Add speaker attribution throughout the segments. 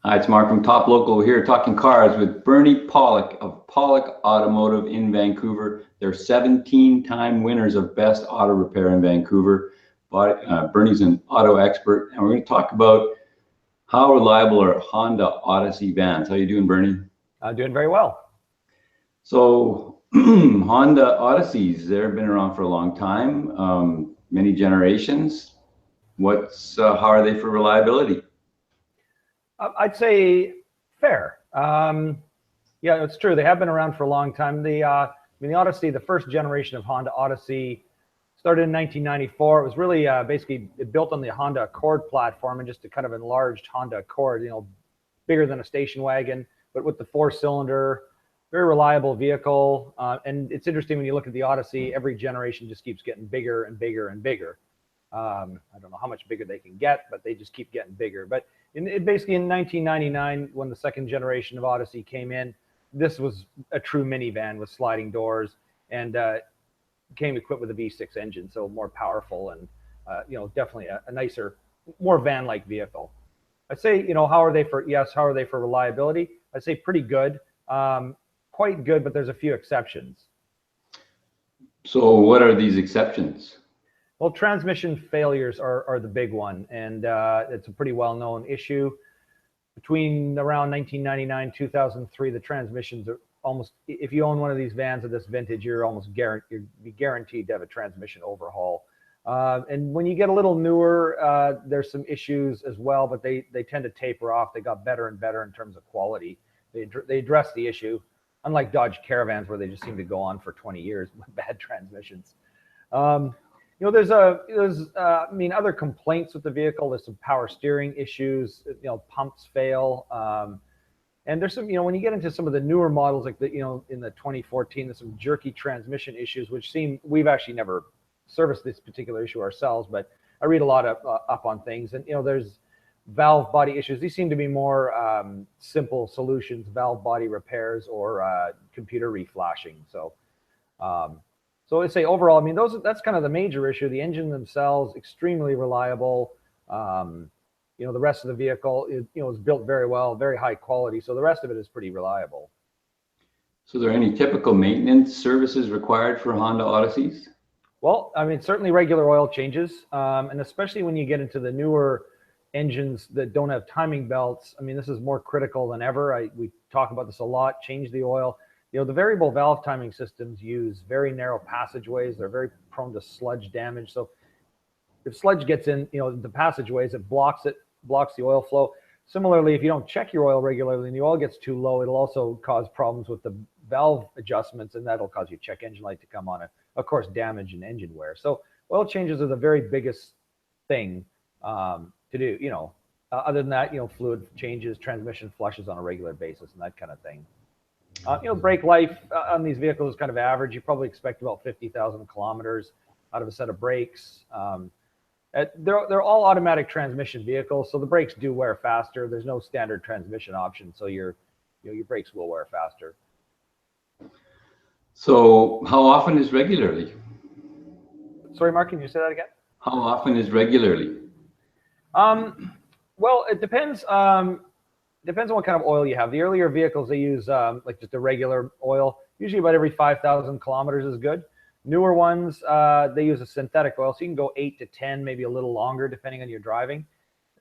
Speaker 1: Hi, it's Mark from Top Local here talking cars with Bernie Pawlik of Pawlik Automotive in Vancouver. They're 17-time winners of Best Auto Repair in Vancouver. But Bernie's an auto expert, and we're going to talk about how reliable are Honda Odyssey vans. How you doing, Bernie?
Speaker 2: Doing very well.
Speaker 1: So Honda Odysseys, they've been around for a long time, many generations. How are they for reliability?
Speaker 2: I'd say fair. Yeah, it's true. They have been around for a long time. The Odyssey, the first generation of Honda Odyssey, started in 1994. It was really basically built on the Honda Accord platform and just a kind of enlarged Honda Accord, bigger than a station wagon, but with the 4-cylinder, very reliable vehicle. And it's interesting when you look at the Odyssey, every generation just keeps getting bigger and bigger and bigger. I don't know how much bigger they can get, but they just keep getting bigger. But basically in 1999, when the second generation of Odyssey came in, this was a true minivan with sliding doors and came equipped with a V6 engine, so more powerful and definitely a nicer, more van-like vehicle. I'd say, how are they for reliability? I'd say pretty good, quite good, but there's a few exceptions.
Speaker 1: So what are these exceptions?
Speaker 2: Well, transmission failures are the big one, and it's a pretty well-known issue. Between around 1999, 2003, the transmissions are almost, if you own one of these vans of this vintage, you're guaranteed to have a transmission overhaul. And when you get a little newer, there's some issues as well, but they tend to taper off. They got better and better in terms of quality. They address the issue, unlike Dodge Caravans, where they just seem to go on for 20 years with bad transmissions. There's other complaints with the vehicle. There's some power steering issues, pumps fail. And there's some, when you get into some of the newer models, like in the 2014, there's some jerky transmission issues, which we've actually never serviced this particular issue ourselves, but I read a lot up on things, and there's valve body issues. These seem to be more simple solutions, valve body repairs or computer reflashing. So I'd say overall, that's kind of the major issue. The engine themselves, extremely reliable. The rest of the vehicle is built very well, very high quality. So the rest of it is pretty reliable.
Speaker 1: So are there any typical maintenance services required for Honda Odysseys?
Speaker 2: Well, certainly regular oil changes. And especially when you get into the newer engines that don't have timing belts, this is more critical than ever. We talk about this a lot, change the oil. The variable valve timing systems use very narrow passageways. They're very prone to sludge damage. So if sludge gets in, the passageways, it blocks the oil flow. Similarly, if you don't check your oil regularly and the oil gets too low, it'll also cause problems with the valve adjustments, and that'll cause your check engine light to come on, and of course, damage and engine wear. So oil changes are the very biggest thing to do. Other than that, fluid changes, transmission flushes on a regular basis, and that kind of thing. Brake life on these vehicles is kind of average. You probably expect about 50,000 kilometers out of a set of brakes. They're all automatic transmission vehicles, so the brakes do wear faster. There's no standard transmission option, so your brakes will wear faster.
Speaker 1: So how often is regularly?
Speaker 2: Sorry, Mark, can you say that again?
Speaker 1: How often is regularly?
Speaker 2: Well, it depends. Depends on what kind of oil you have. The earlier vehicles, they use like just a regular oil. Usually about every 5,000 kilometers is good. Newer ones, they use a synthetic oil, so you can go 8 to 10, maybe a little longer, depending on your driving.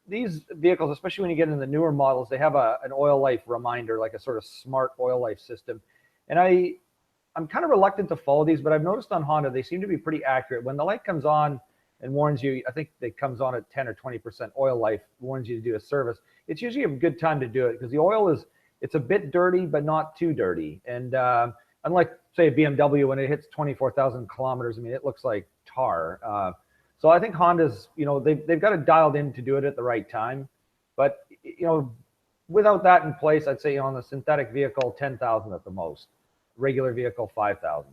Speaker 2: These vehicles, especially when you get into the newer models, they have an oil life reminder, like a sort of smart oil life system. And I'm kind of reluctant to follow these, but I've noticed on Honda, they seem to be pretty accurate. When the light comes on and warns you, I think it comes on at 10 or 20% oil life, warns you to do a service. It's usually a good time to do it because the oil it's a bit dirty, but not too dirty. And unlike, say, a BMW, when it hits 24,000 kilometers, it looks like tar. So I think Honda's, they've got it dialed in to do it at the right time. But, without that in place, I'd say on the synthetic vehicle, 10,000 at the most. Regular vehicle, 5,000.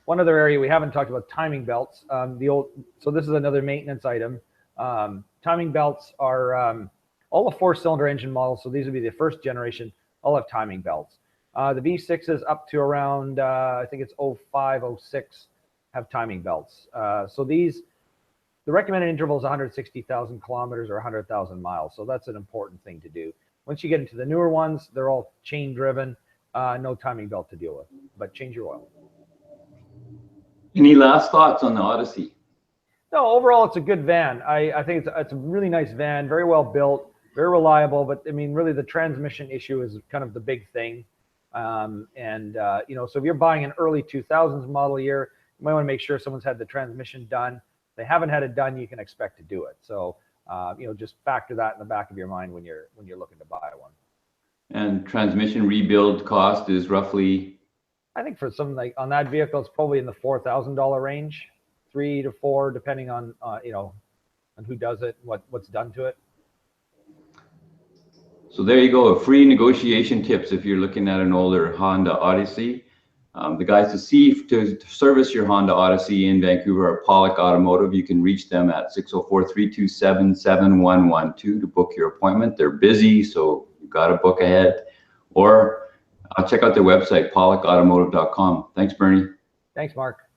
Speaker 2: One other area we haven't talked about, timing belts. So this is another maintenance item. Timing belts are all the 4-cylinder engine models. So these would be the first generation. All have timing belts. The V6s up to around, I think it's 05, 06, have timing belts. So these the recommended interval is 160,000 kilometers or 100,000 miles. So that's an important thing to do. Once you get into the newer ones, they're all chain driven, no timing belt to deal with, but change your oil.
Speaker 1: Any last thoughts on the Odyssey?
Speaker 2: No, overall, it's a good van. I think it's a really nice van, very well built, very reliable. But I mean, really, the transmission issue is kind of the big thing. You know, so if you're buying an early 2000s model year, you might want to make sure someone's had the transmission done. If they haven't had it done, you can expect to do it. So, you know, just factor that in the back of your mind when you're looking to buy one. And
Speaker 1: transmission rebuild cost is roughly,
Speaker 2: I think for something like on that vehicle, it's probably in the $4,000 range. 3 to 4, depending on you know, on who does it, what's done to it.
Speaker 1: So there you go, free negotiation tips if you're looking at an older Honda Odyssey. The guys to service your Honda Odyssey in Vancouver are Pawlik Automotive. You can reach them at 604-327-7112 to book your appointment. They're busy, so you've got to book ahead. Or check out their website, pawlikautomotive.com. Thanks, Bernie.
Speaker 2: Thanks, Mark.